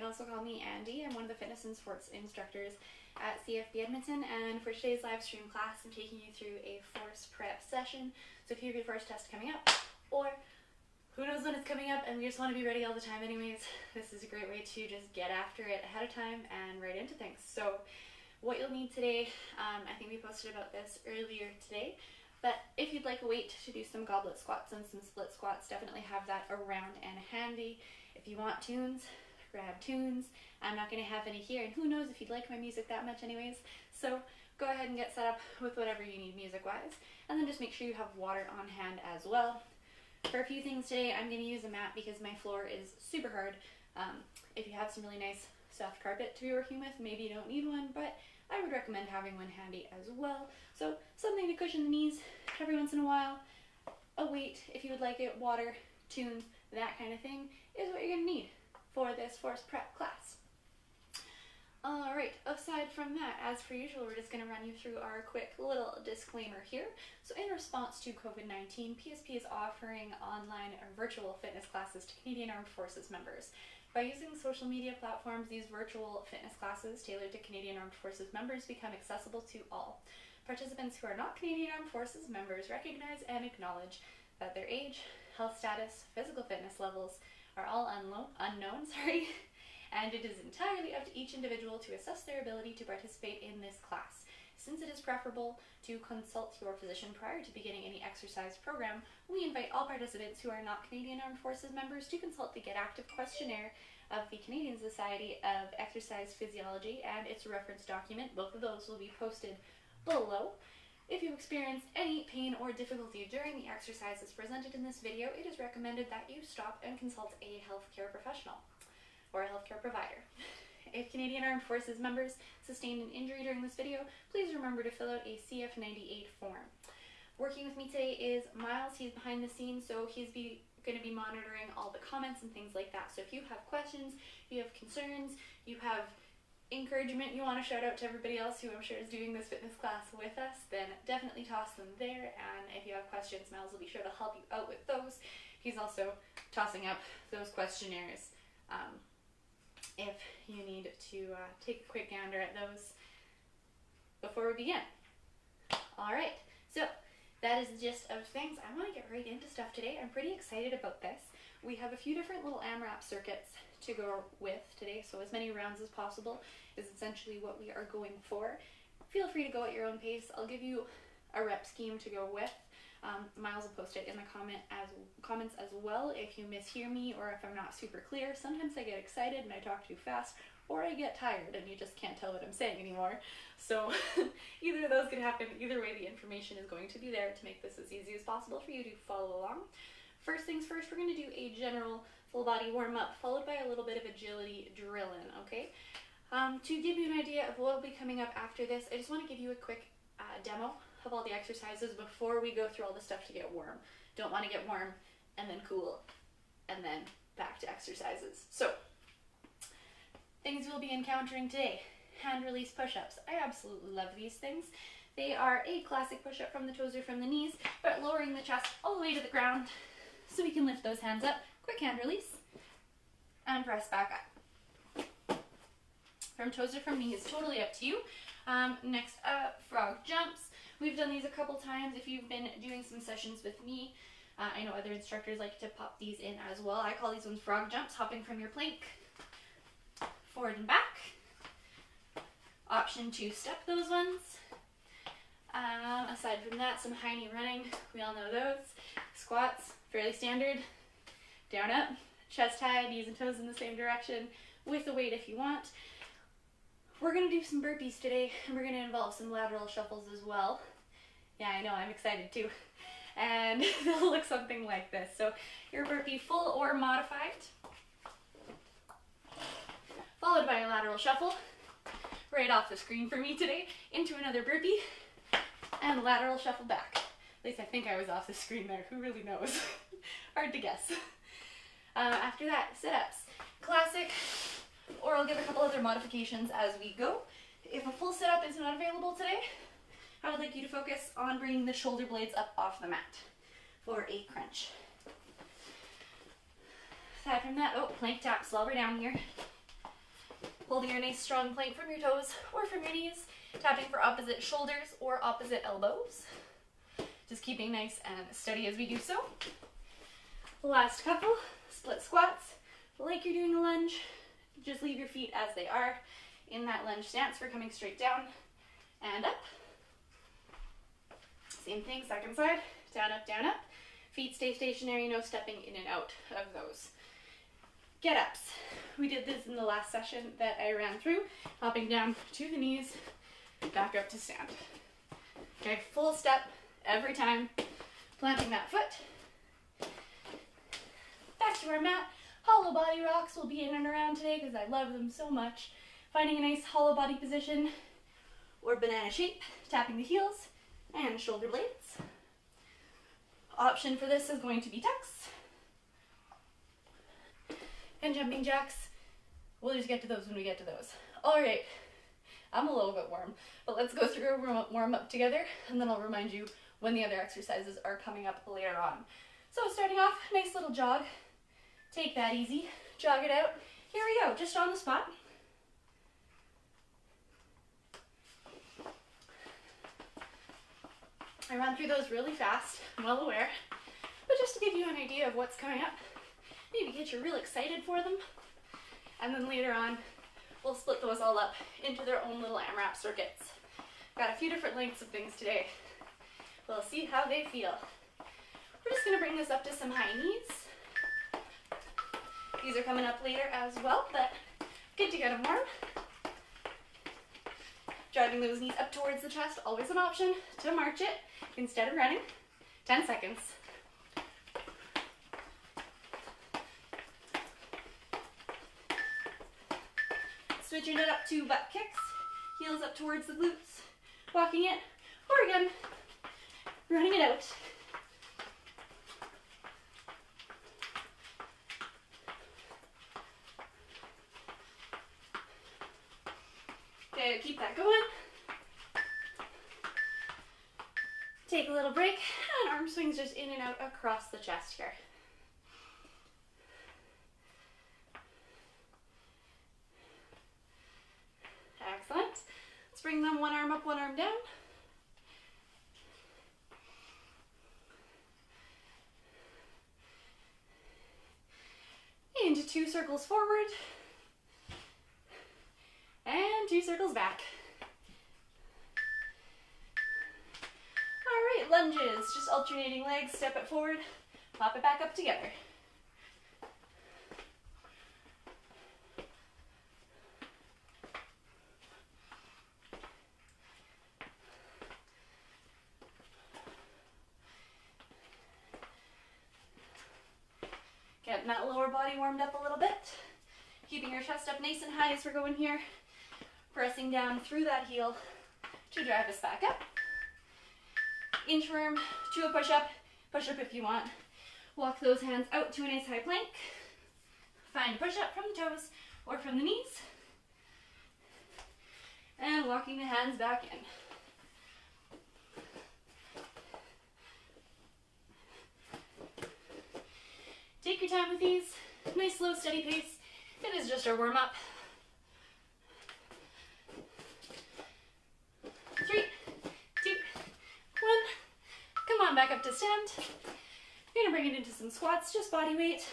also call me Andy. I'm one of the fitness and sports instructors at CFB Edmonton, and for today's live stream class, I'm taking you through a force prep session. So if you have your first test coming up, or who knows when it's coming up and we just want to be ready all the time anyways, this is a great way to just get after it ahead of time and right into things. So what you'll need today, I think we posted about this earlier today, but if you'd like a weight to do some goblet squats and some split squats, definitely have that around and handy. If you want tunes, grab tunes. I'm not going to have any here, and who knows if you'd like my music that much anyways, so go ahead and get set up with whatever you need music-wise, and then just make sure you have water on hand as well. For a few things today, I'm going to use a mat because my floor is super hard. If you have some really nice soft carpet to be working with, maybe you don't need one, but I would recommend having one handy as well. So something to cushion the knees every once in a while, a weight if you would like it, water, tunes, that kind of thing is what you're going to need for this force prep class. Alright, aside from that, as per usual, we're just going to run you through our quick little disclaimer here. So in response to COVID-19, PSP is offering online or virtual fitness classes to Canadian Armed Forces members. By using social media platforms, these virtual fitness classes tailored to Canadian Armed Forces members become accessible to all. Participants who are not Canadian Armed Forces members recognize and acknowledge that their age, health status, physical fitness levels are all unknown, and it is entirely up to each individual to assess their ability to participate in this class. Since it is preferable to consult your physician prior to beginning any exercise program, we invite all participants who are not Canadian Armed Forces members to consult the Get Active questionnaire of the Canadian Society of Exercise Physiology and its reference document. Both of those will be posted below. If you experience any pain or difficulty during the exercises presented in this video, it is recommended that you stop and consult a healthcare professional or a healthcare provider. If Canadian Armed Forces members sustained an injury during this video, please remember to fill out a CF98 form. Working with me today is Miles. He's behind the scenes, so he's going to be monitoring all the comments and things like that. So if you have questions, you have concerns, you have encouragement you want to shout out to everybody else who I'm sure is doing this fitness class with us, then definitely toss them there. And if you have questions, Miles will be sure to help you out with those. He's also tossing up those questionnaires if you need to take a quick gander at those before we begin. Alright, so that is the gist of things. I want to get right into stuff today. I'm pretty excited about this. We have a few different little AMRAP circuits to go with today, so as many rounds as possible is essentially what we are going for. Feel free to go at your own pace. I'll give you a rep scheme to go with. Miles will post it in the comments as well if you mishear me or if I'm not super clear. Sometimes I get excited and I talk too fast, or I get tired and you just can't tell what I'm saying anymore. So either of those could happen. Either way, the information is going to be there to make this as easy as possible for you to follow along. First things first, we're going to do a general full body warm-up followed by a little bit of agility drill-in, okay? To give you an idea of what will be coming up after this, I just want to give you a quick demo of all the exercises before we go through all the stuff to get warm. Don't want to get warm and then cool and then back to exercises. So, things we'll be encountering today. Hand release push-ups. I absolutely love these things. They are a classic push-up from the toes or from the knees, but lowering the chest all the way to the ground so we can lift those hands up. Quick hand release and press back up. From toes or from knees, totally up to you. Next up, frog jumps. We've done these a couple times. If you've been doing some sessions with me, I know other instructors like to pop these in as well. I call these ones frog jumps, hopping from your plank forward and back. Option to step those ones. Aside from that, some high knee running. We all know those. Squats, fairly standard. Down, up, chest high, knees and toes in the same direction with the weight if you want. We're going to do some burpees today, and we're going to involve some lateral shuffles as well. Yeah, I know, I'm excited too. And they'll look something like this. So your burpee full or modified, followed by a lateral shuffle, right off the screen for me today, into another burpee, and lateral shuffle back. At least I think I was off the screen there, who really knows? Hard to guess. After that, sit-ups. Classic, or I'll give a couple other modifications as we go. If a full sit-up is not available today, I would like you to focus on bringing the shoulder blades up off the mat for a crunch. Aside from that, plank taps while we're down here. holding your nice strong plank from your toes or from your knees, tapping for opposite shoulders or opposite elbows. Just keeping nice and steady as we do so. Last couple, split squats, like you're doing a lunge. Just leave your feet as they are in that lunge stance. We're coming straight down and up. Same thing, second side, down, up, down, up. Feet stay stationary, no stepping in and out of those. Get-ups. We did this in the last session that I ran through, hopping down to the knees, back up to stand. Okay, full step every time, planting that foot. Back to our mat. Hollow body rocks will be in and around today because I love them so much. Finding a nice hollow body position or banana shape, tapping the heels and shoulder blades. Option for this is going to be tucks and jumping jacks. We'll just get to those when we get to those. All right, I'm a little bit warm, but let's go through a warm up together and then I'll remind you when the other exercises are coming up later on. So starting off, nice little jog. Take that easy, jog it out. Here we go, just on the spot. I ran through those really fast, I'm well aware, but just to give you an idea of what's coming up, maybe get you real excited for them, and then later on, we'll split those all up into their own little AMRAP circuits. Got a few different lengths of things today. We'll see how they feel. We're just gonna bring this up to some high knees. These are coming up later as well, but good to get them warm. Driving those knees up towards the chest, always an option to march it instead of running. 10 seconds. Switching it up to butt kicks, heels up towards the glutes, walking it, or again, running it out. Okay, keep that going. Take a little break, and arm swings just in and out across the chest here. Excellent. Let's bring them one arm up, one arm down. Into 2 circles forward. And 2 circles back. All right, lunges. Just alternating legs, step it forward, pop it back up together. Getting that lower body warmed up a little bit. Keeping your chest up nice and high as we're going here. Pressing down through that heel to drive us back up. Inchworm to a push-up if you want. Walk those hands out to a nice high plank. Find a push-up from the toes or from the knees. And walking the hands back in. Take your time with these. Nice, slow, steady pace. It is just our warm-up. 3, 2, 1. Come on back up to stand. We're gonna bring it into some squats, just body weight.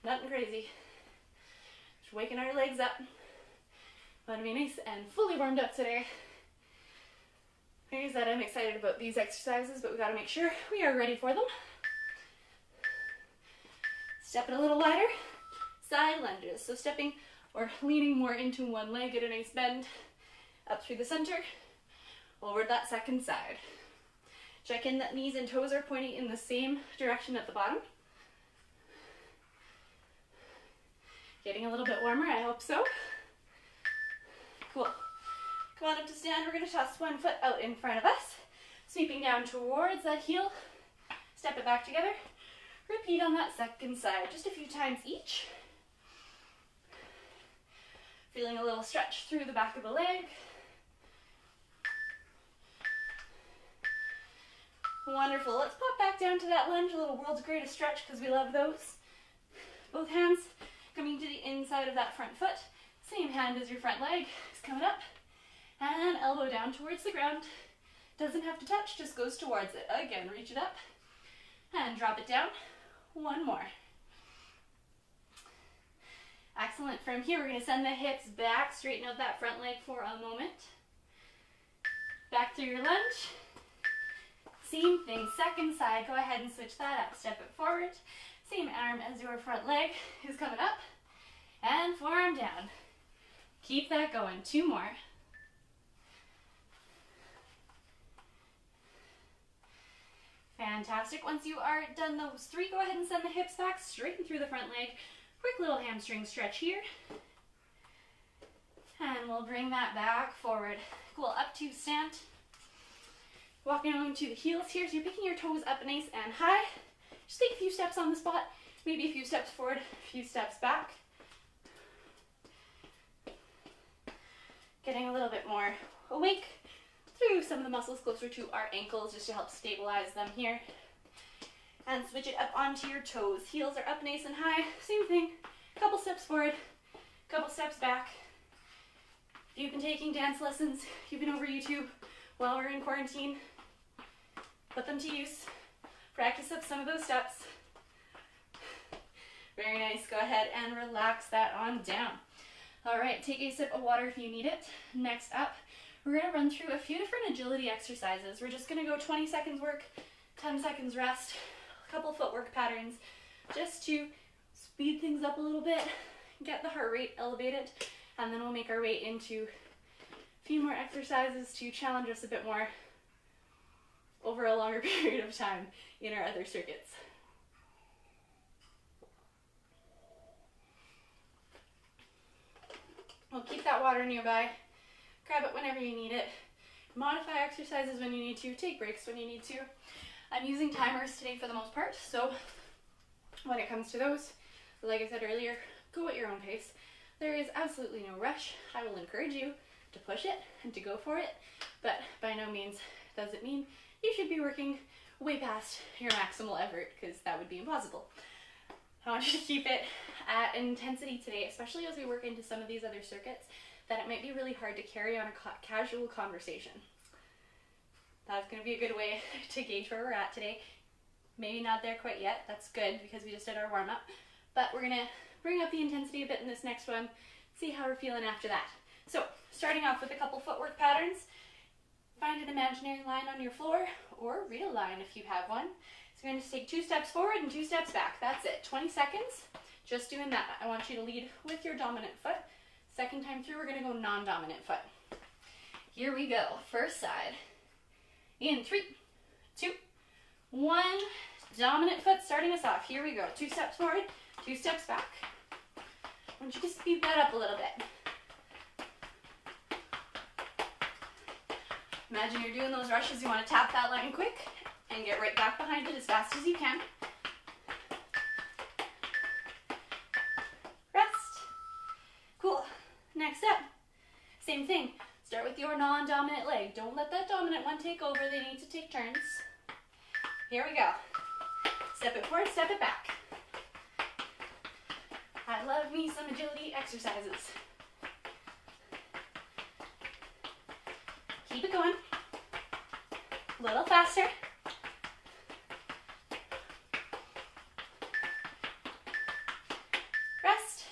Nothing crazy. Just waking our legs up. Want to be nice and fully warmed up today. Like I said, I'm excited about these exercises, but we gotta make sure we are ready for them. Step it a little wider. Side lunges. So stepping or leaning more into one leg, get a nice bend up through the center. Over that second side. Check in that knees and toes are pointing in the same direction at the bottom. Getting a little bit warmer, I hope so. Cool. Come on up to stand. We're going to toss one foot out in front of us. Sweeping down towards that heel. Step it back together. Repeat on that second side, just a few times each. Feeling a little stretch through the back of the leg. Wonderful. Let's pop back down to that lunge, a little world's greatest stretch because we love those. Both hands coming to the inside of that front foot. Same hand as your front leg is coming up. And elbow down towards the ground. Doesn't have to touch, just goes towards it. Again, reach it up and drop it down. One more. Excellent. From here, we're going to send the hips back, straighten out that front leg for a moment. Back through your lunge. Same thing, second side. Go ahead and switch that up. Step it forward. Same arm as your front leg is coming up. And forearm down. Keep that going. Two more. Fantastic. Once you are done those three, go ahead and send the hips back, straighten through the front leg. Quick little hamstring stretch here. And we'll bring that back forward. Cool, up to stand. Walking on to the heels here, so you're picking your toes up nice and high. Just take a few steps on the spot, maybe a few steps forward, a few steps back. Getting a little bit more awake through some of the muscles closer to our ankles just to help stabilize them here. And switch it up onto your toes. Heels are up nice and high. Same thing. Couple steps forward, couple steps back. If you've been taking dance lessons, you've been over YouTube while we're in quarantine, put them to use. Practice up some of those steps. Very nice. Go ahead and relax that on down. All right, take a sip of water if you need it. Next up, we're going to run through a few different agility exercises. We're just going to go 20 seconds work, 10 seconds rest, a couple footwork patterns, just to speed things up a little bit, get the heart rate elevated, and then we'll make our way into a few more exercises to challenge us a bit more over a longer period of time in our other circuits. We'll keep that water nearby. Grab it whenever you need it. Modify exercises when you need to. Take breaks when you need to. I'm using timers today for the most part, so when it comes to those, like I said earlier, go at your own pace. There is absolutely no rush. I will encourage you to push it and to go for it, but by no means does it mean you should be working way past your maximal effort, because that would be impossible. I want you to keep it at intensity today, especially as we work into some of these other circuits, that it might be really hard to carry on a casual conversation. That's going to be a good way to gauge where we're at today. Maybe not there quite yet. That's good because we just did our warm-up. But we're going to bring up the intensity a bit in this next one, see how we're feeling after that. So, starting off with a couple footwork patterns. Find an imaginary line on your floor, or read a line if you have one. So you're going to take 2 steps forward and 2 steps back. That's it. 20 seconds. Just doing that. I want you to lead with your dominant foot. Second time through, we're going to go non-dominant foot. Here we go. First side. In 3, 2, 1. Dominant foot starting us off. Here we go. 2 steps forward, 2 steps back. I want you to speed that up a little bit. Imagine you're doing those rushes. You want to tap that line quick and get right back behind it as fast as you can. Rest. Cool. Next up, same thing. Start with your non-dominant leg. Don't let that dominant one take over. They need to take turns. Here we go. Step it forward, step it back. I love me some agility exercises. Keep it going. A little faster. Rest.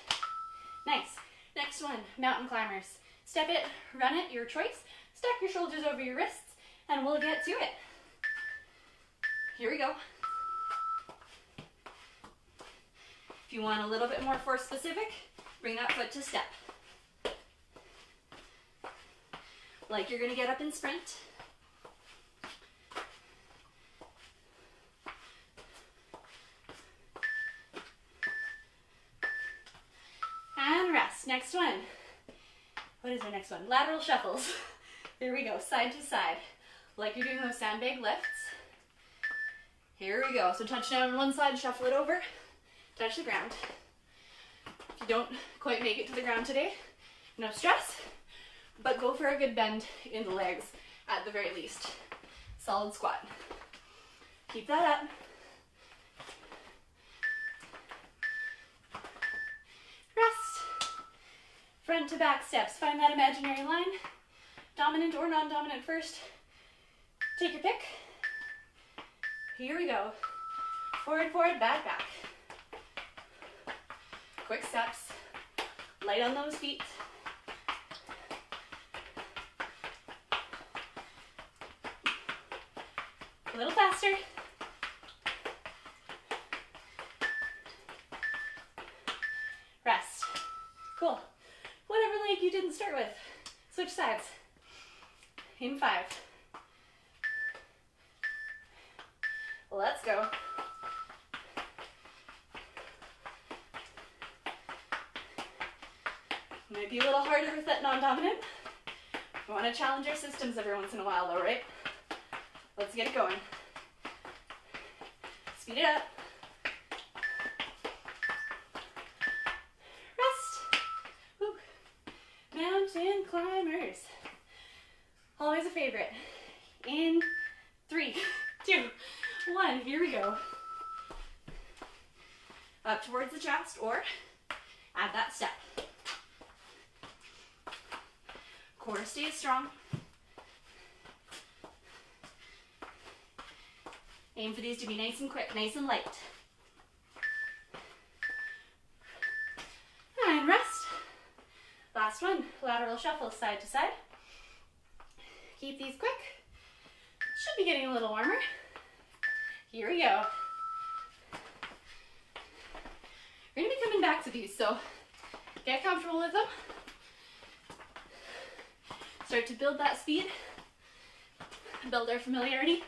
Nice. Next one, mountain climbers. Step it, run it, your choice. Stack your shoulders over your wrists, and we'll get to it. Here we go. If you want a little bit more force specific, bring that foot to step. Like you're gonna get up and sprint. And rest. Next one. What is our next one? Lateral shuffles. Here we go, side to side. Like you're doing those sandbag lifts. Here we go. So touch down on one side, shuffle it over, touch the ground. If you don't quite make it to the ground today, no stress, but go for a good bend in the legs at the very least. Solid squat. Keep that up. Rest. front to back steps. Find that imaginary line, dominant or non-dominant first. Take your pick. Here we go. Forward, forward, back, back. Quick steps. Light on those feet. A little faster. Rest. Cool. Whatever leg you didn't start with, switch sides. In 5. Let's go. Might be a little harder with that non-dominant. We want to challenge our systems every once in a while though, right? Let's get it going. Speed it up. Rest. Woo. Mountain climbers. Always a favorite. In 3, 2, 1. Here we go. Up towards the chest or add that step. Core stays strong. Aim for these to be nice and quick, nice and light. And rest. Last one, lateral shuffle side to side. Keep these quick. Should be getting a little warmer. Here we go. We're gonna be coming back to these, so get comfortable with them. Start to build that speed, build our familiarity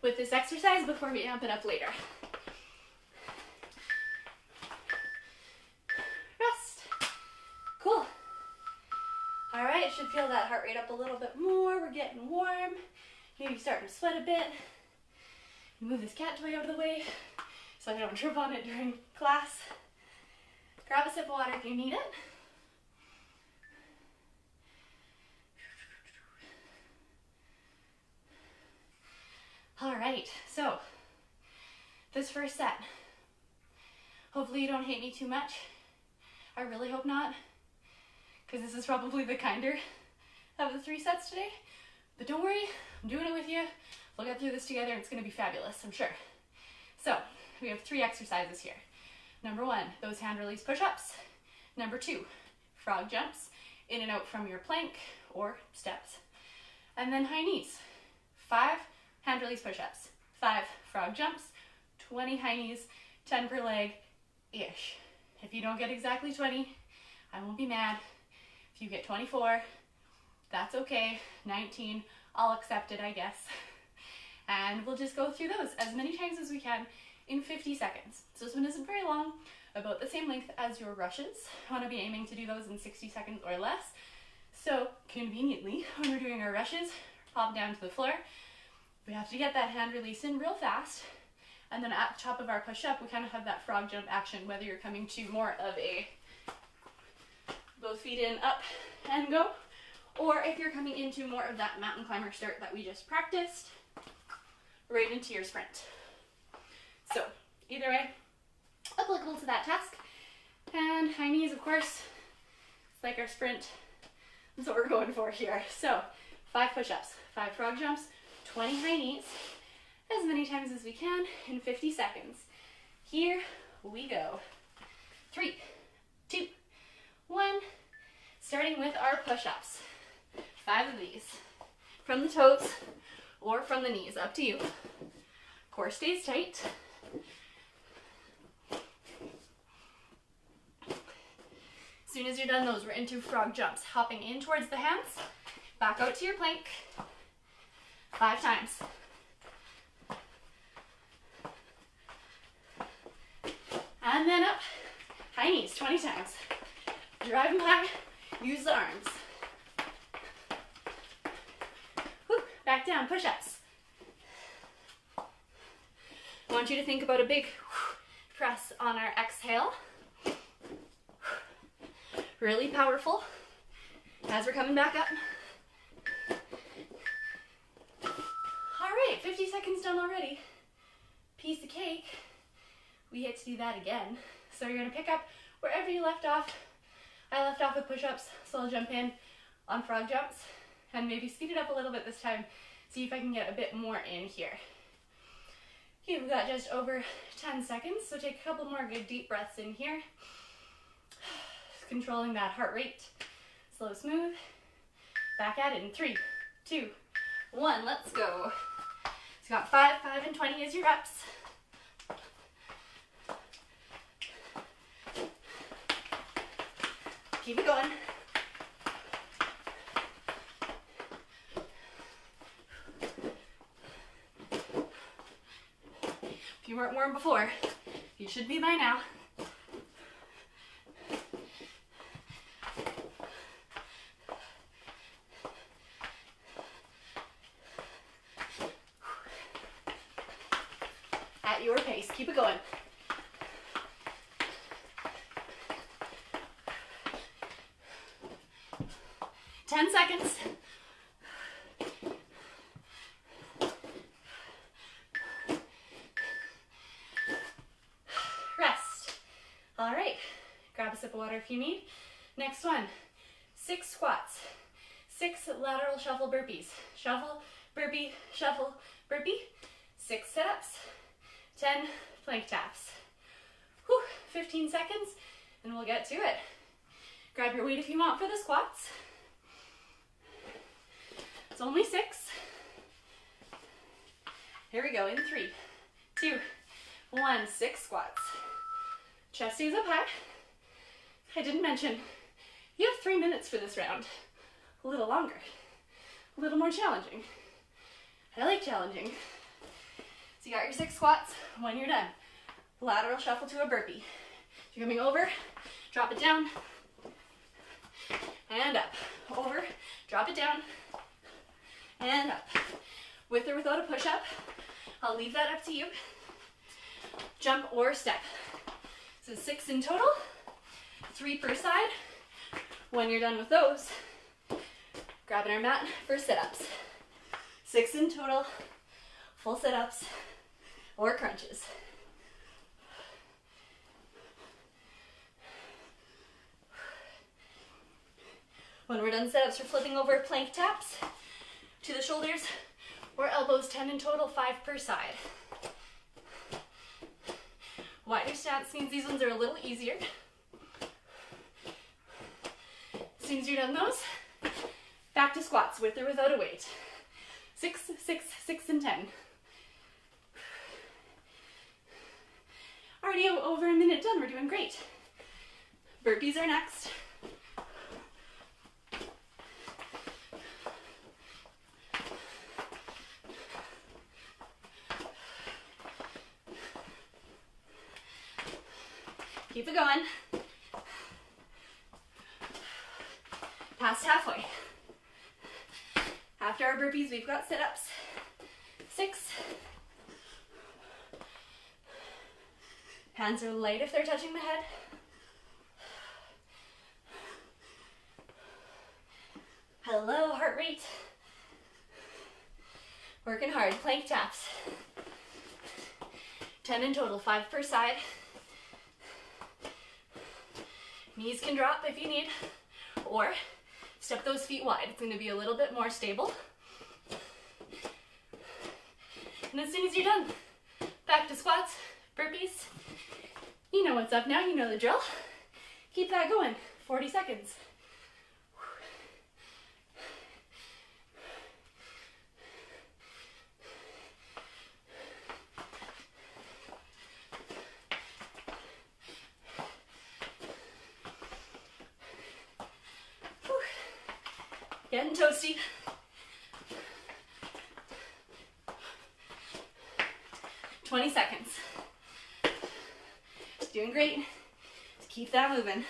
with this exercise before we amp it up later. Rest. Cool. All right, should feel that heart rate up a little bit more. We're getting warm. Maybe starting to sweat a bit. Move this cat toy out of the way so I don't trip on it during class. Grab a sip of water if you need it. All right, so this first set, hopefully you don't hate me too much. I really hope not, because this is probably the kinder of the 3 sets today. But don't worry, I'm doing it with you. We'll get through this together and it's gonna be fabulous, I'm sure. So we have 3 exercises here. Number 1, those hand release push-ups. Number 2, frog jumps in and out from your plank or steps. And then high knees. 5 hand release push-ups, 5 frog jumps, 20 high knees, 10 per leg-ish. If you don't get exactly 20, I won't be mad. If you get 24, that's okay. 19, I'll accept it, I guess. And we'll just go through those as many times as we can in 50 seconds. So this one isn't very long, about the same length as your rushes. I want to be aiming to do those in 60 seconds or less. So conveniently, when we're doing our rushes, pop down to the floor. We have to get that hand release in real fast. And then at the top of our push-up, we kind of have that frog jump action, whether you're coming to more of a both feet in, up, and go, or if you're coming into more of that mountain climber start that we just practiced, right into your sprint. So either way, applicable to that task. And high knees, of course, it's like our sprint. That's what we're going for here. So 5 push-ups, 5 frog jumps, 20 high knees, as many times as we can in 50 seconds. Here we go. 3, 2, 1. Starting with our push-ups. 5 of these. From the toes or from the knees, up to you. Core stays tight. As soon as you're done those, we're into frog jumps. Hopping in towards the hands, back out to your plank. 5 times. And then up, high knees, 20 times. Drive them high, use the arms. Whew, back down, push-ups. I want you to think about a big press on our exhale. Really powerful as we're coming back up. All right, 50 seconds done already. Piece of cake. We get to do that again. So you're gonna pick up wherever you left off I left off with push-ups, so I'll jump in on frog jumps and maybe speed it up a little bit this time, see if I can get a bit more in here. Okay, we've got just over 10 seconds, so take a couple more good deep breaths in here. Controlling that heart rate. Slow, smooth. Back at it in 3, 2, 1. Let's go. So you got 5, 5, and 20 as your reps. Keep it going. If you weren't warm before, you should be by now. At your pace, keep it going. Seconds. Rest. All right, grab a sip of water if you need. Next one, 6 squats, 6 lateral shuffle burpees. Shuffle, burpee, shuffle, burpee. 6 sit-ups, 10 plank taps. Whew, 15 seconds and we'll get to it. Grab your weight if you want for the squats. It's only 6. Here we go in 3, 2, 1. 6 squats. Chest stays up high. I didn't mention, you have 3 minutes for this round. A little longer, a little more challenging. I like challenging. So you got your 6 squats. When you're done, lateral shuffle to a burpee. You're coming over, drop it down, and up. Over, drop it down, and up. With or without a push-up, I'll leave that up to you. Jump or step. So 6 in total, 3 per side. When you're done with those, grabbing our mat for sit-ups. 6 in total, full sit-ups or crunches. When we're done sit-ups, we're flipping over plank taps to the shoulders or elbows, 10 in total, 5 per side. Wider stance means these ones are a little easier. As soon as you're done those, back to squats with or without a weight. 6, 6, 6, and 10. Already over a minute done, we're doing great. Burpees are next. Keep it going. Past halfway. After our burpees, we've got sit-ups. 6. Hands are light if they're touching the head. Hello, heart rate. Working hard, plank taps. 10 in total, 5 per side. Knees can drop if you need, or step those feet wide. It's going to be a little bit more stable. And as soon as you're done, back to squats, burpees. You know what's up now, you know the drill. Keep that going, 40 seconds. Getting toasty. Twenty seconds. Doing great. Just keep that moving.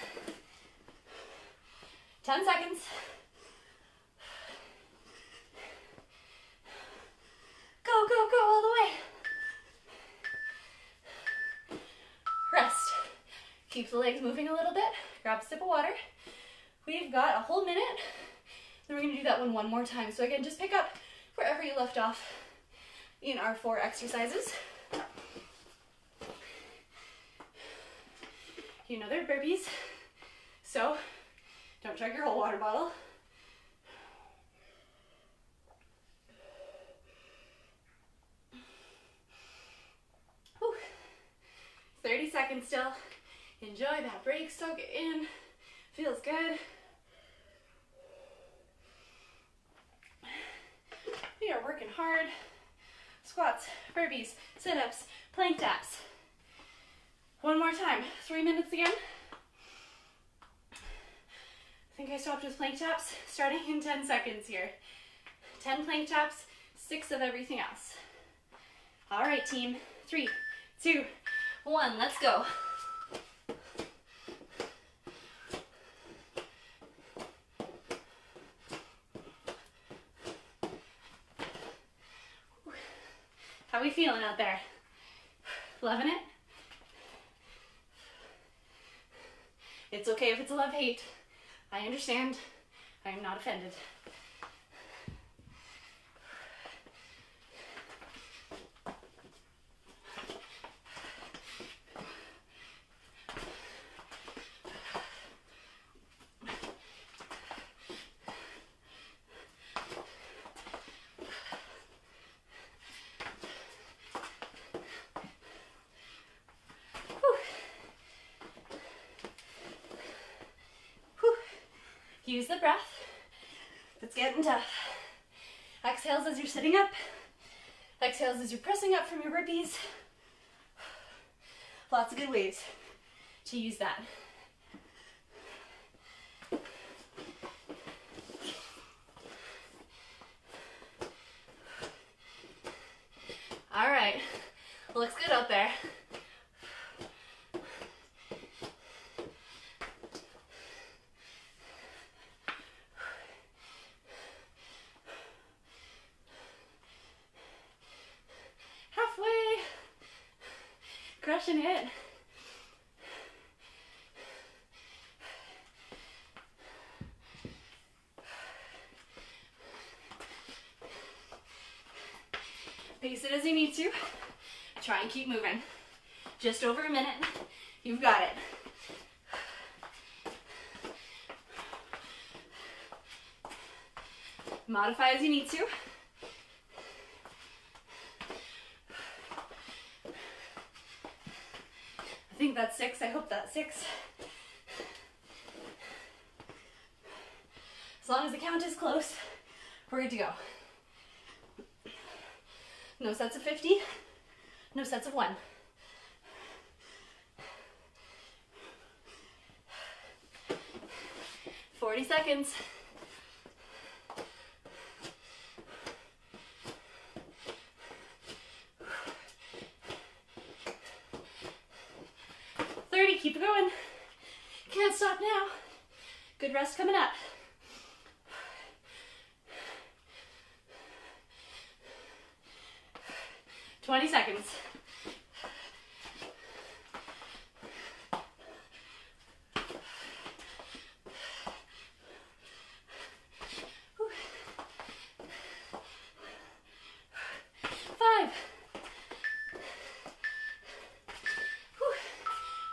10 seconds. Go, go, go all the way. Rest. Keep the legs moving a little bit. Grab a sip of water. We've got a whole minute. Then we're going to do that one more time. So again, just pick up wherever you left off in our 4 exercises. You know they're burpees, so Don't chug your whole water bottle. Whew. 30 seconds still. Enjoy that break, soak it in. Feels good. We are working hard. Squats, burpees, sit-ups, plank taps. One more time, 3 minutes again. I think I stopped with plank taps, starting in 10 seconds here. 10 plank taps, 6 of everything else. All right, team. 3, 2, 1, let's go. How are we feeling out there? Loving it? It's okay if it's a love-hate. I understand. I am not offended. Use the breath. It's getting tough. Exhales as you're sitting up. Exhales as you're pressing up from your burpees. Lots of good ways to use that. All right, looks good out there. Crushing it. Pace it as you need to. Try and keep moving. Just over a minute. You've got it. Modify as you need to. I think that's 6. I hope that's 6. As long as the count is close, we're good to go. No sets of 50. No sets of 1. "40 seconds. Keep it going. Can't stop now. Good rest coming up. "20 seconds. Whew. 5.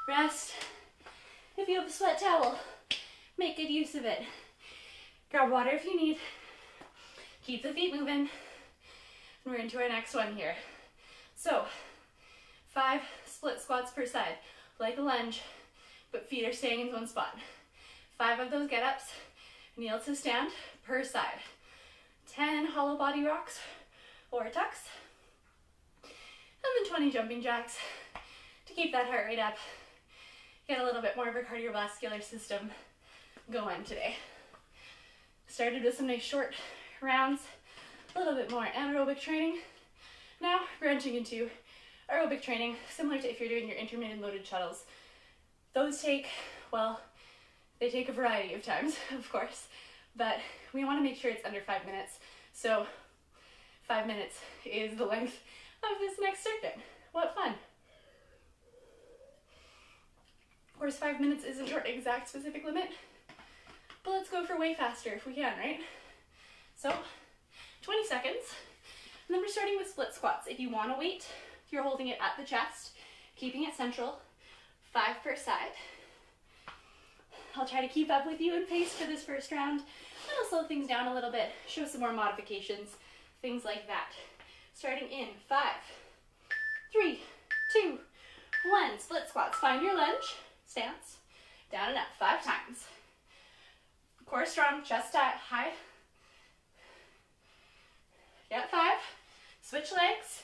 Rest. If you have a sweat towel, make good use of it. Grab water if you need. Keep the feet moving. And we're into our next one here. So, 5 split squats per side, like a lunge, but feet are staying in one spot. 5 of those get-ups, kneel to stand per side. 10 hollow body rocks or tucks. And then 20 jumping jacks to keep that heart rate up. Get a little bit more of a cardiovascular system going today. Started with some nice short rounds, a little bit more anaerobic training. Now branching into aerobic training, similar to if you're doing your intermittent loaded shuttles. Those take, well, they take a variety of times, of course, but we want to make sure it's under 5 minutes. So 5 minutes is the length of this next circuit. What fun. Of course, 5 minutes isn't our exact specific limit, but let's go for way faster if we can, right? So 20 seconds, and then we're starting with split squats. If you want to wait, you're holding it at the chest, keeping it central, 5 per side. I'll try to keep up with you in pace for this first round. And I'll slow things down a little bit, show some more modifications, things like that. Starting in 5, 3, 2, 1. Split squats. Find your lunge, stance, down and up 5 times. Core strong, chest high. Get 5. Switch legs.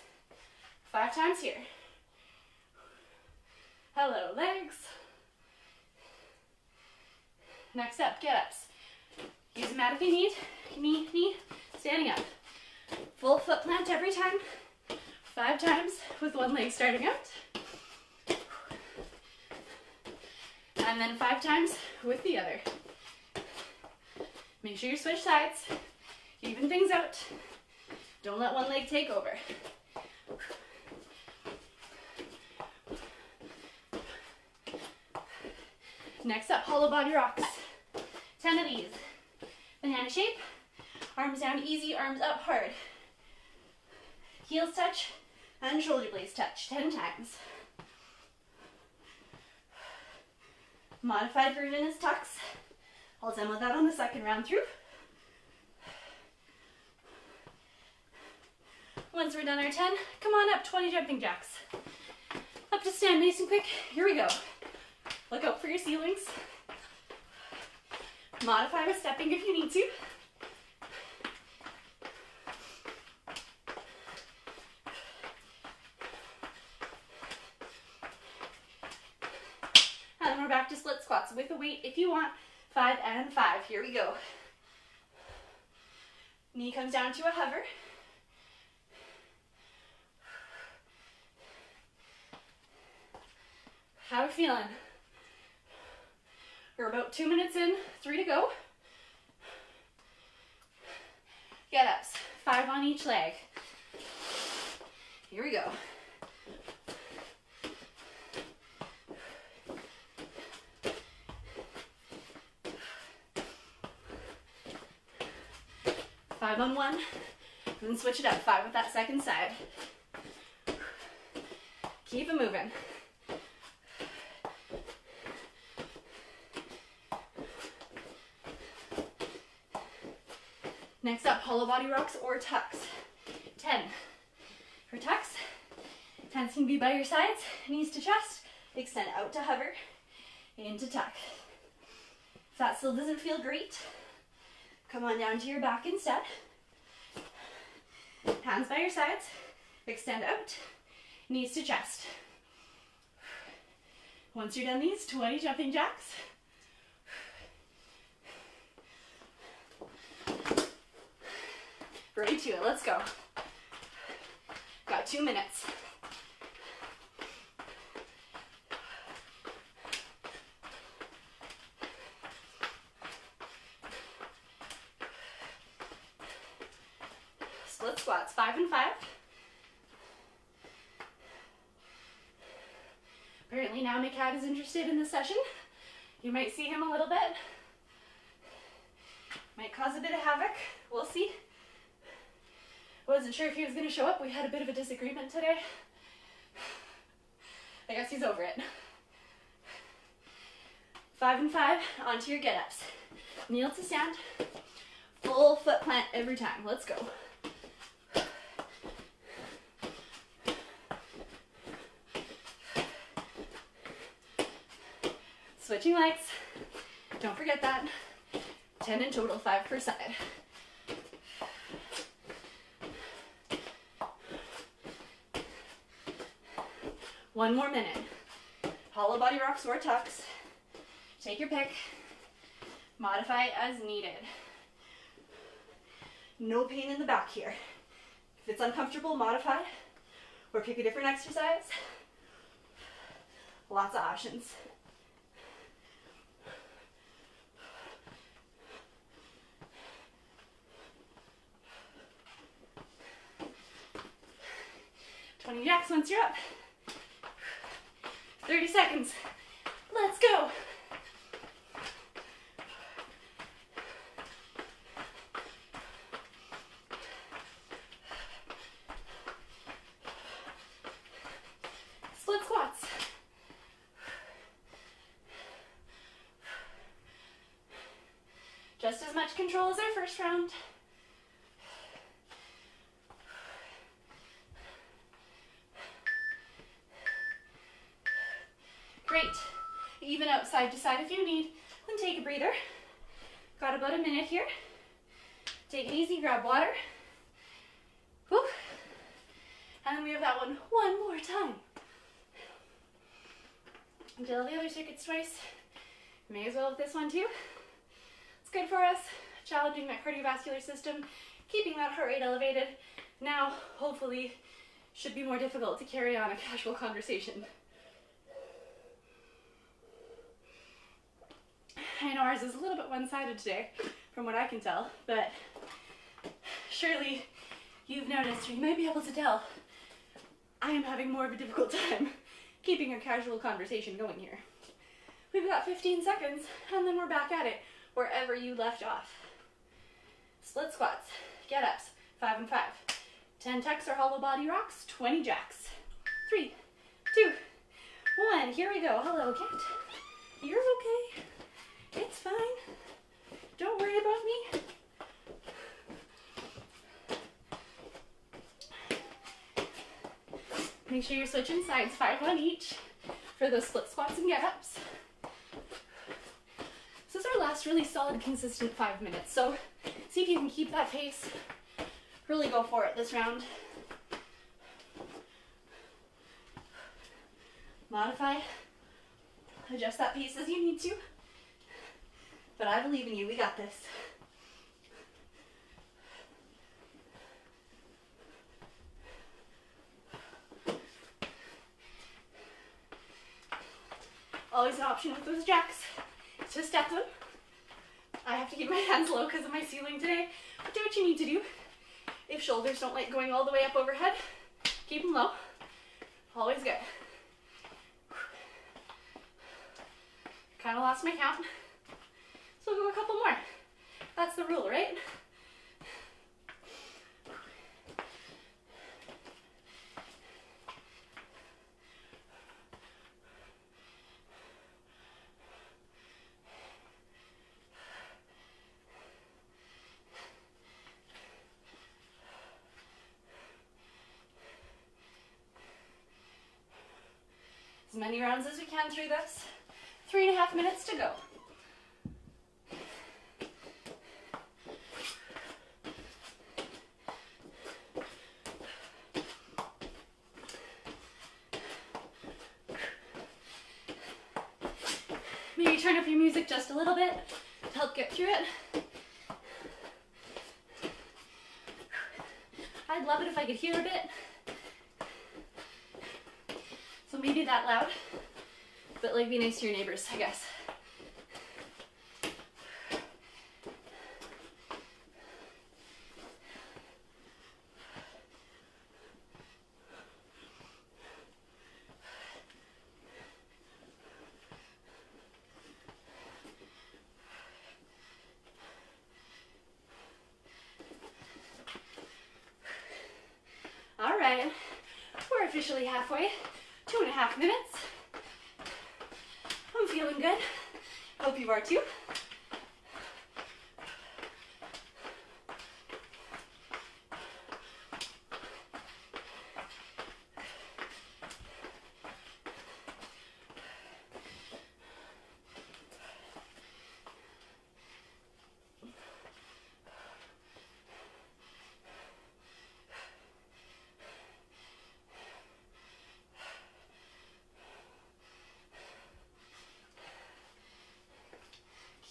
5 times here. Hello, legs. Next up, get-ups. Use a mat if you need. Knee, standing up. Full foot plant every time. 5 times with one leg starting out. And then 5 times with the other. Make sure you switch sides. Even things out. Don't let one leg take over. Next up, hollow body rocks. 10 of these. Banana shape. Arms down easy, arms up hard. Heels touch and shoulder blades touch 10 times. Modified version is tucks. I'll demo that on the second round through. Once we're done our 10, come on up, 20 jumping jacks. Up to stand nice and quick. Here we go. Look out for your ceilings. Modify with stepping if you need to. And we're back to split squats with a weight if you want. 5 and 5. Here we go. Knee comes down to a hover. How are we feeling? We're about 2 minutes in, 3 to go. Get ups, 5 on each leg. Here we go. Five on one, and then switch it up. 5 with that second side. Keep it moving. Next up, hollow body rocks or tucks. 10. For tucks, hands can be by your sides, knees to chest, extend out to hover, into tuck. If that still doesn't feel great, come on down to your back instead. Hands by your sides, extend out, knees to chest. Once you're done these, 20 jumping jacks. Right to it, let's go. Got 2 minutes. Split squats, 5 and 5. Apparently now my cat is interested in this session. You might see him a little bit. Might cause a bit of havoc, we'll see. Wasn't sure if he was going to show up. We had a bit of a disagreement today. I guess he's over it. 5 and 5, onto your get-ups. Kneel to stand. Full foot plant every time. Let's go. Switching legs. Don't forget that. 10 in total, 5 per side. One more minute. Hollow body rocks or tucks. Take your pick. Modify as needed. No pain in the back here. If it's uncomfortable, modify or pick a different exercise. Lots of options. Twenty jacks once you're up. 30 seconds. Let's go. Split squats. Just as much control as our first round. Great. Even out side to side if you need. Then take a breather. Got about a minute here. Take it easy, grab water. Whew. And then we have that one more time. Until the other circuits twice. May as well with this one too. It's good for us, challenging that cardiovascular system, keeping that heart rate elevated. Now, hopefully, should be more difficult to carry on a casual conversation. I know ours is a little bit one-sided today, from what I can tell, but surely you've noticed, or you might be able to tell, I am having more of a difficult time keeping a casual conversation going here. We've got 15 seconds, and then we're back at it, wherever you left off. Split squats, get-ups, 5 and 5. 10 tucks or hollow body rocks, 20 jacks. 3, 2, 1, here we go. Hello, cat. You're okay. It's fine. Don't worry about me. Make sure you're switching sides, 5 on each for those split squats and get-ups. This is our last really solid, consistent 5 minutes. So see if you can keep that pace. Really go for it this round. Modify, adjust that pace as you need to. But I believe in you, we got this. Always an option with those jacks to step them. I have to keep my hands low because of my ceiling today. But do what you need to do. If shoulders don't like going all the way up overhead, keep them low. Always good. Kind of lost my count. So we'll go a couple more. That's the rule, right? As many rounds as we can through this. 3.5 minutes to go. Maybe turn up your music just a little bit to help get through it. I'd love it if I could hear a bit. So maybe that loud, but like be nice to your neighbors, I guess. All right, we're officially halfway. 2.5 minutes. I'm feeling good. Hope you are too.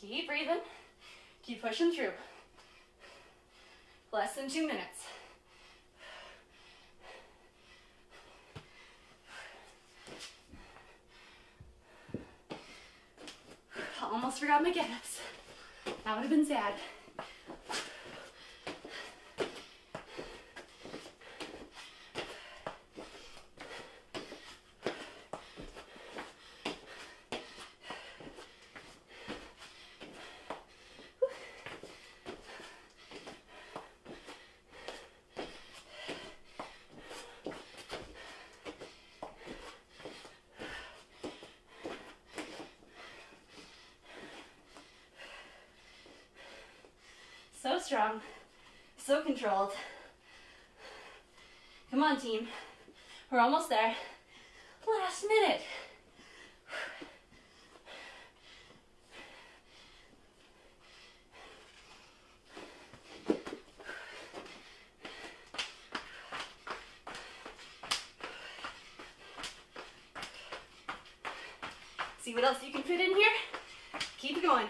Keep breathing. Keep pushing through. Less than 2 minutes. Almost forgot my get-ups. That would have been sad. strong, so controlled. Come on, team. We're almost there. Last minute. See what else you can fit in here? Keep it going.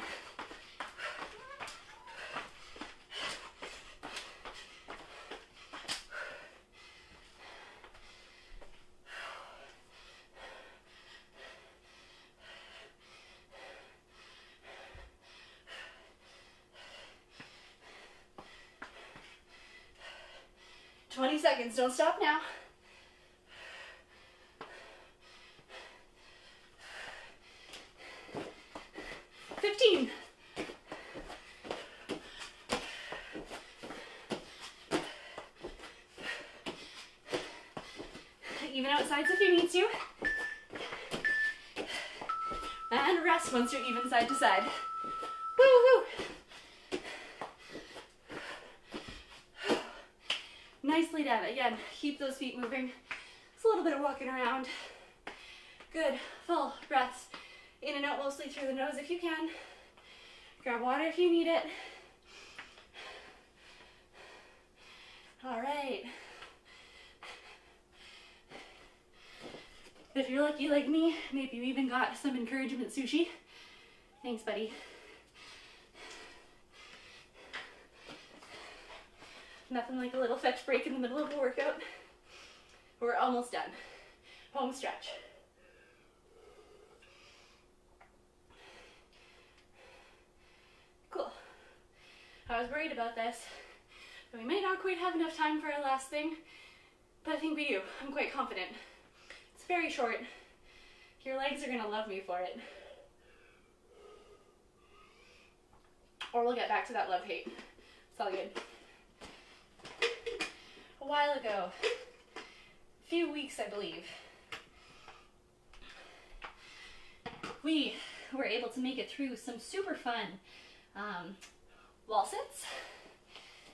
"20 seconds, don't stop now. Even out sides if you need to. And rest once you're even side to side. Woo-hoo! Nicely done. Again, keep those feet moving. It's a little bit of walking around. Good. Full breaths in and out, mostly through the nose if you can. Grab water if you need it. All right. If you're lucky like me, maybe you even got some encouragement sushi. Thanks, buddy. Nothing like a little fetch break in the middle of a workout. We're almost done. Home stretch. Cool. I was worried about this, but we may not quite have enough time for our last thing, but I think we do. I'm quite confident. It's very short. Your legs are gonna love me for it. Or we'll get back to that love-hate. It's all good. A while ago, a few weeks I believe, we were able to make it through some super fun wall sits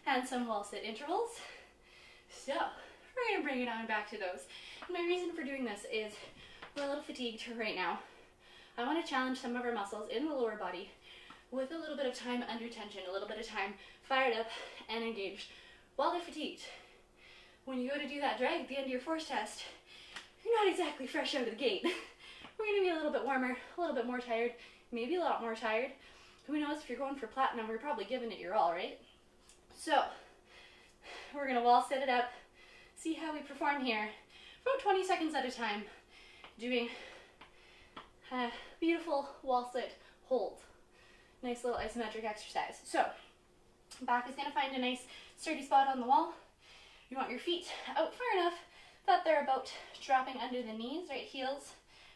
and some wall sit intervals. So we're gonna bring it on back to those. And my reason for doing this is we're a little fatigued right now. I want to challenge some of our muscles in the lower body with a little bit of time under tension, a little bit of time fired up and engaged while they're fatigued. When you go to do that drag at the end of your force test, you're not exactly fresh out of the gate. We're going to be a little bit warmer, a little bit more tired, maybe a lot more tired. Who knows, if you're going for platinum, you're probably giving it your all, right? So we're going to wall set it up, see how we perform here for about 20 seconds at a time, doing a beautiful wall sit hold. Nice little isometric exercise. So back is going to find a nice sturdy spot on the wall. You want your feet out far enough that they're about dropping under the knees, right? Heels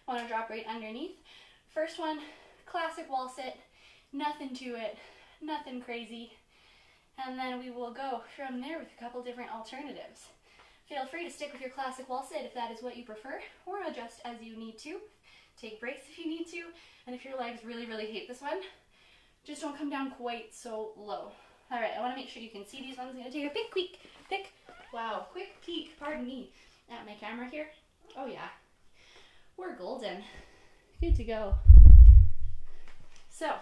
want to drop right underneath. First one, classic wall sit, nothing to it, nothing crazy. And then we will go from there with a couple different alternatives. Feel free to stick with your classic wall sit if that is what you prefer, or adjust as you need to. Take breaks if you need to, and if your legs really, really hate this one, just don't come down quite so low. All right, I want to make sure you can see these ones. I'm going to take a quick peek, pardon me, at my camera here. Oh yeah, we're golden. Good to go. So,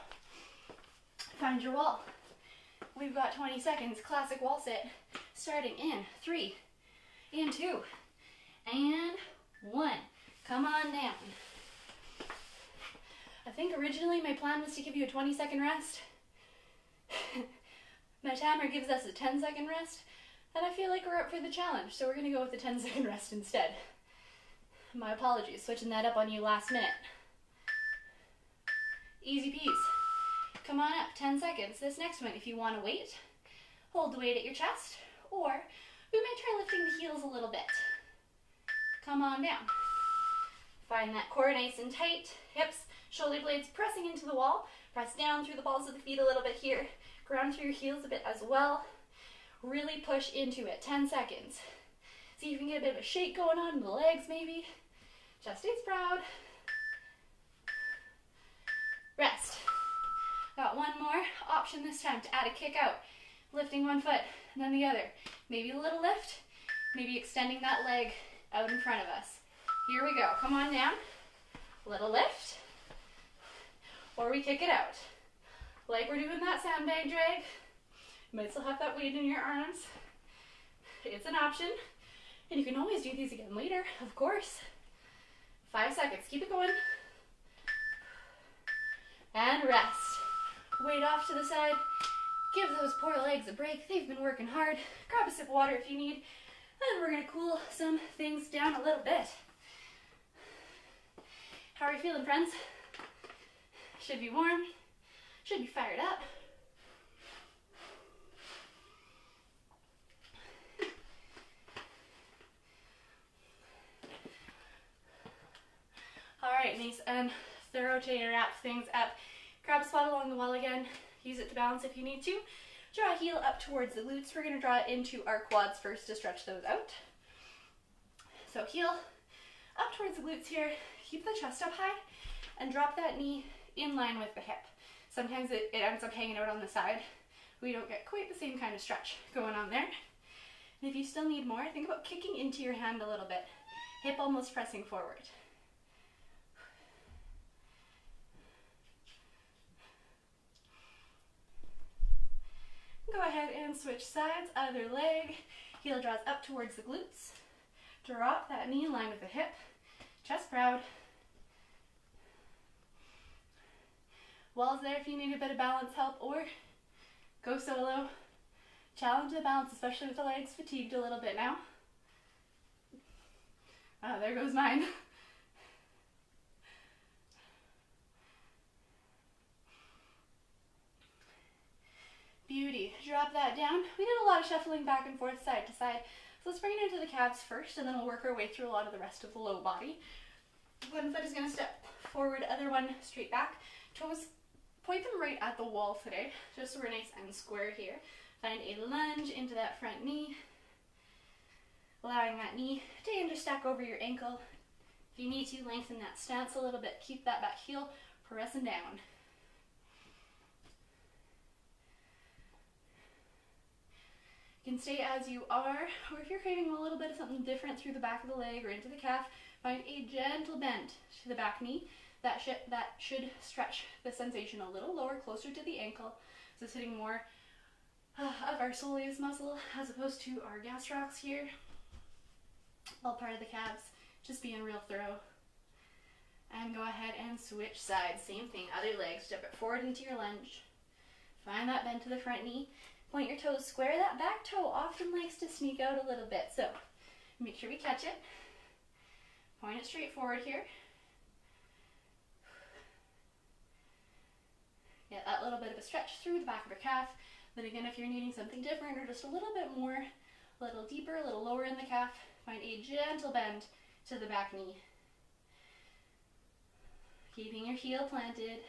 find your wall. We've got 20 seconds, classic wall sit, starting in 3, in 2, and 1. Come on down. I think originally my plan was to give you a 20-second rest. My timer gives us a 10-second rest, and I feel like we're up for the challenge, so we're going to go with the 10-second rest instead. My apologies, switching that up on you last minute. Easy peas. Come on up, 10 seconds. This next one, if you want to wait, hold the weight at your chest, or we might try lifting the heels a little bit. Come on down. Find that core nice and tight, hips, shoulder blades pressing into the wall. Press down through the balls of the feet a little bit here. Ground through your heels a bit as well. Really push into it, 10 seconds. See if you can get a bit of a shake going on in the legs maybe. Chest stays proud. Rest. Got one more option this time to add a kick out. lifting one foot and then the other. Maybe a little lift, maybe extending that leg out in front of us. Here we go. Come on down. Little lift. Or we kick it out. Like we're doing that sandbag drag. You might still have that weight in your arms. It's an option. And you can always do these again later, of course. 5 seconds. Keep it going. And rest. Weight off to the side. Give those poor legs a break. They've been working hard. Grab a sip of water if you need. And we're going to cool some things down a little bit. How are you feeling, friends? Should be warm. Should be fired up. Alright, nice and thorough to wrap things up. Grab a spot along the wall again. Use it to balance if you need to. Draw a heel up towards the glutes. We're going to draw it into our quads first to stretch those out. So heel up towards the glutes here. Keep the chest up high and drop that knee in line with the hip. Sometimes it ends up hanging out on the side. We don't get quite the same kind of stretch going on there. And if you still need more, think about kicking into your hand a little bit. Hip almost pressing forward. Go ahead and switch sides, other leg. Heel draws up towards the glutes. Drop that knee in line with the hip. Chest proud. Walls there if you need a bit of balance help, or go solo. Challenge the balance, especially with the legs fatigued a little bit now. Oh, there goes mine. Beauty. Drop that down. We did a lot of shuffling back and forth side to side. So let's bring it into the calves first, and then we'll work our way through a lot of the rest of the low body. One foot is going to step forward, other one straight back. Toes, point them right at the wall today, just so we're nice and square here. Find a lunge into that front knee, allowing that knee to interstack over your ankle. If you need to, lengthen that stance a little bit. Keep that back heel pressing down. You can stay as you are, or if you're craving a little bit of something different through the back of the leg or into the calf, find a gentle bend to the back knee. That should stretch the sensation a little lower, closer to the ankle. So it's hitting more of our soleus muscle as opposed to our gastrocs here. All part of the calves, just being real thorough. And go ahead and switch sides. Same thing, other leg, step it forward into your lunge. Find that bend to the front knee. Point your toes square. That back toe often likes to sneak out a little bit, so make sure we catch it. Point it straight forward here. Get that little bit of a stretch through the back of your calf. Then again, if you're needing something different or just a little bit more, a little deeper, a little lower in the calf, find a gentle bend to the back knee. Keeping your heel planted.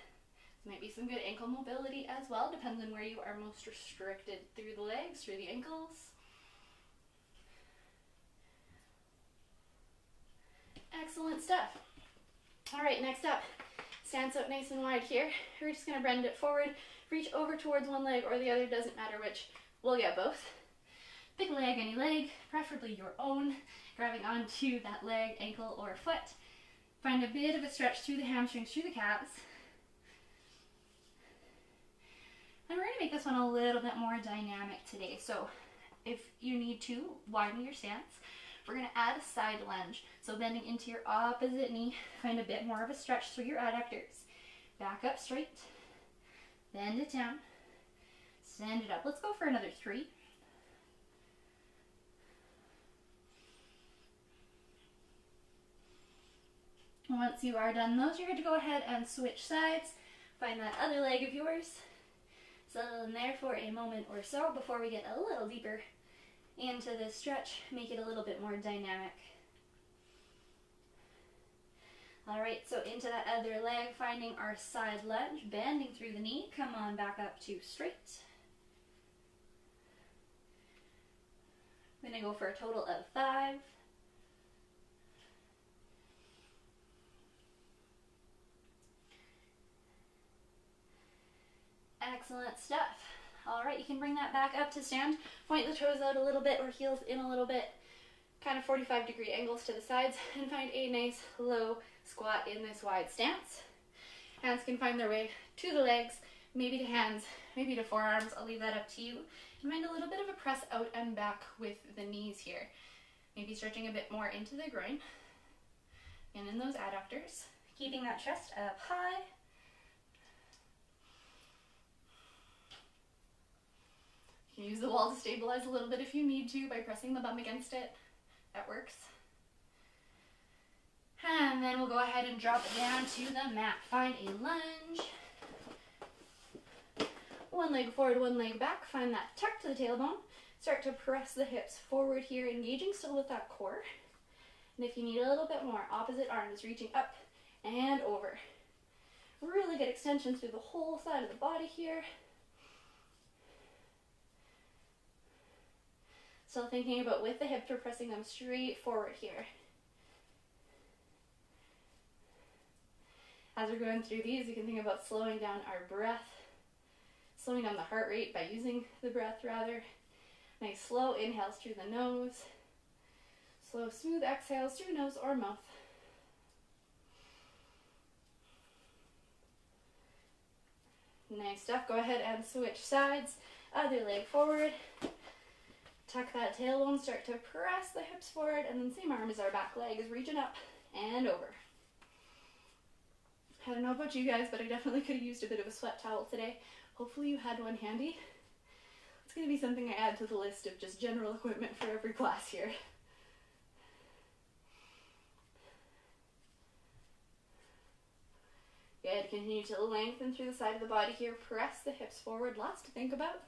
Might be some good ankle mobility as well, depends on where you are most restricted through the legs, through the ankles. Excellent stuff. All right, next up, stance out nice and wide here. We're just going to bend it forward, reach over towards one leg or the other, doesn't matter which, we'll get both. Pick a leg, any leg, preferably your own, grabbing onto that leg, ankle, or foot. Find a bit of a stretch through the hamstrings, through the calves. And we're going to make this one a little bit more dynamic today. So if you need to widen your stance, we're going to add a side lunge. So bending into your opposite knee, find a bit more of a stretch through your adductors. Back up straight, bend it down, send it up. Let's go for another 3. Once you are done those, you're going to go ahead and switch sides. Find that other leg of yours. Settle in there for a moment or so before we get a little deeper into this stretch. Make it a little bit more dynamic. Alright, so into that other leg, finding our side lunge, bending through the knee. Come on back up to straight. I'm going to go for a total of 5. Excellent stuff. All right, you can bring that back up to stand. Point the toes out a little bit or heels in a little bit. Kind of 45-degree angles to the sides, and find a nice low squat in this wide stance. Hands can find their way to the legs, maybe to hands, maybe to forearms. I'll leave that up to you. And find a little bit of a press out and back with the knees here. Maybe stretching a bit more into the groin and in those adductors. Keeping that chest up high. You can use the wall to stabilize a little bit if you need to by pressing the bum against it. That works. And then we'll go ahead and drop it down to the mat. Find a lunge. One leg forward, one leg back. Find that tuck to the tailbone. Start to press the hips forward here, engaging still with that core. And if you need a little bit more, opposite arm is reaching up and over. Really good extension through the whole side of the body here. Still thinking about with the hips, we're pressing them straight forward here. As we're going through these, you can think about slowing down our breath, slowing down the heart rate by using the breath rather. Nice slow inhales through the nose, slow smooth exhales through nose or mouth. Nice stuff. Go ahead and switch sides. Other leg forward. Tuck that tailbone, start to press the hips forward, and then same arm as our back leg is reaching up and over. I don't know about you guys, but I definitely could have used a bit of a sweat towel today. Hopefully you had one handy. It's going to be something I add to the list of just general equipment for every class here. Good, continue to lengthen through the side of the body here. Press the hips forward, lots to think about.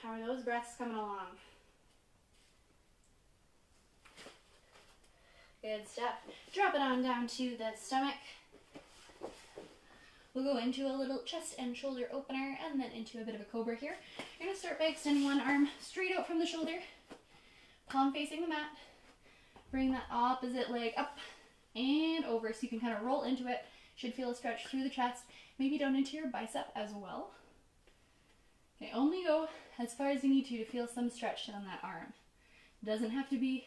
How are those breaths coming along? Good stuff. Drop it on down to the stomach. We'll go into a little chest and shoulder opener and then into a bit of a cobra here. You're going to start by extending one arm straight out from the shoulder, palm facing the mat. Bring that opposite leg up and over so you can kind of roll into it. Should feel a stretch through the chest, maybe down into your bicep as well. Okay, only go as far as you need to feel some stretch on that arm. It doesn't have to be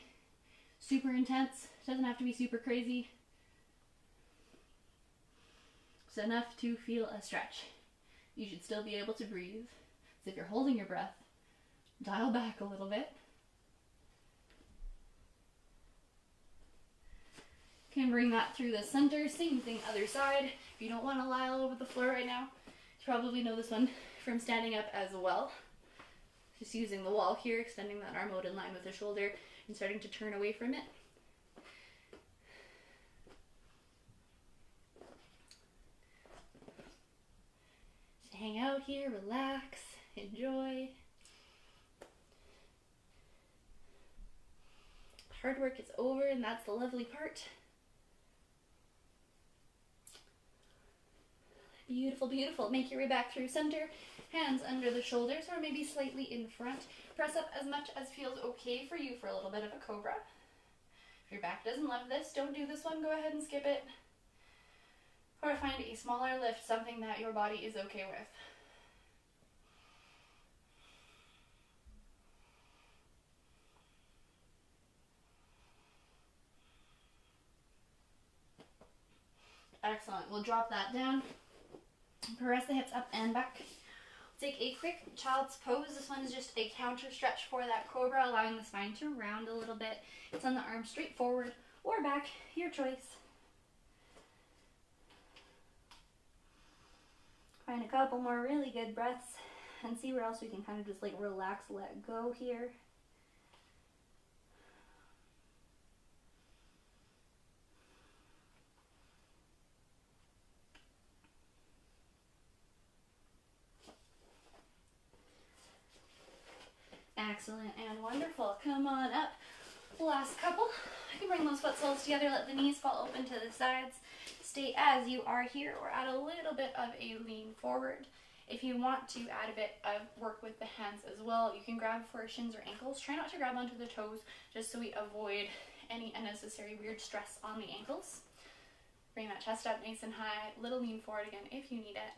super intense, it doesn't have to be super crazy. It's enough to feel a stretch. You should still be able to breathe. So if you're holding your breath, dial back a little bit. Can bring that through the center. Same thing other side. If you don't want to lie all over the floor right now, you probably know this one from standing up as well. Just using the wall here, extending that arm out in line with the shoulder and starting to turn away from it. Just hang out here, relax, enjoy. Hard work is over, and that's the lovely part. Beautiful, beautiful. Make your way back through center. Hands under the shoulders or maybe slightly in front. Press up as much as feels okay for you for a little bit of a cobra. If your back doesn't love this, don't do this one. Go ahead and skip it. Or find a smaller lift, something that your body is okay with. Excellent. We'll drop that down. Press the hips up and back. Take a quick child's pose. This one is just a counter stretch for that cobra, allowing the spine to round a little bit. Send the arms straight forward or back, your choice. Find a couple more really good breaths and see where else we can kind of just like relax, let go here. Excellent and wonderful. Come on up. Last couple. You can bring those foot soles together. Let the knees fall open to the sides. Stay as you are here or add a little bit of a lean forward. If you want to add a bit of work with the hands as well, you can grab for shins or ankles. Try not to grab onto the toes, just so we avoid any unnecessary weird stress on the ankles. Bring that chest up nice and high, little lean forward again if you need it.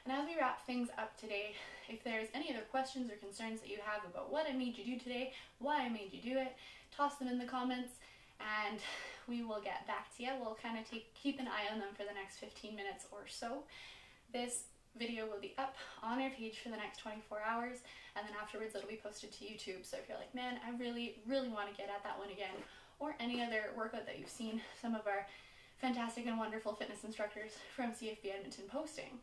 And as we wrap things up today, if there's any other questions or concerns that you have about what I made you do today, why I made you do it, toss them in the comments and we will get back to you. We'll kind of keep an eye on them for the next 15 minutes or so. This video will be up on our page for the next 24 hours, and then afterwards it'll be posted to YouTube. So if you're like, man, I really want to get at that one again, or any other workout that you've seen some of our fantastic and wonderful fitness instructors from CFB Edmonton posting,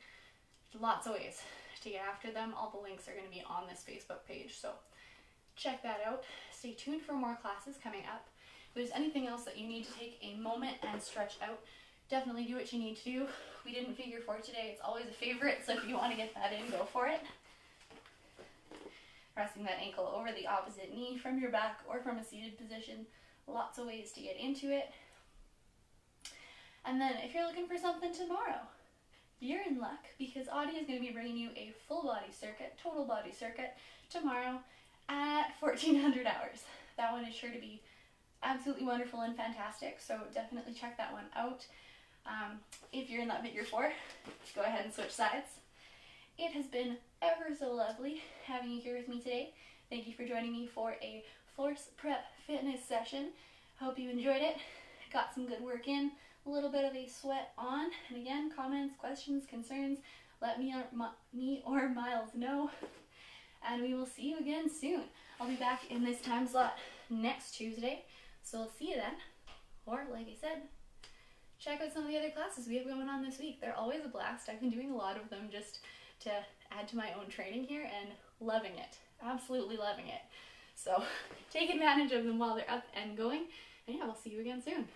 lots of ways to get after them. All the links are going to be on this Facebook page, so check that out. Stay tuned for more classes coming up. If there's anything else that you need to take a moment and stretch out, definitely do what you need to do. We didn't figure 4 today. It's always a favorite, so if you want to get that in, go for it. Resting that ankle over the opposite knee from your back or from a seated position. Lots of ways to get into it. And then if you're looking for something tomorrow, you're in luck, because Audie is going to be bringing you a full body circuit, total body circuit, tomorrow at 1400 hours. That one is sure to be absolutely wonderful and fantastic, so definitely check that one out. If you're in that figure 4, go ahead and switch sides. It has been ever so lovely having you here with me today. Thank you for joining me for a force prep fitness session. Hope you enjoyed it, got some good work in, a little bit of a sweat on, and again, comments, questions, concerns, let me or Miles know, and we will see you again soon. I'll be back in this time slot next Tuesday, so I'll see you then. Or, like I said, check out some of the other classes we have going on this week. They're always a blast. I've been doing a lot of them just to add to my own training here and loving it. Absolutely loving it. So take advantage of them while they're up and going. And yeah, we'll see you again soon.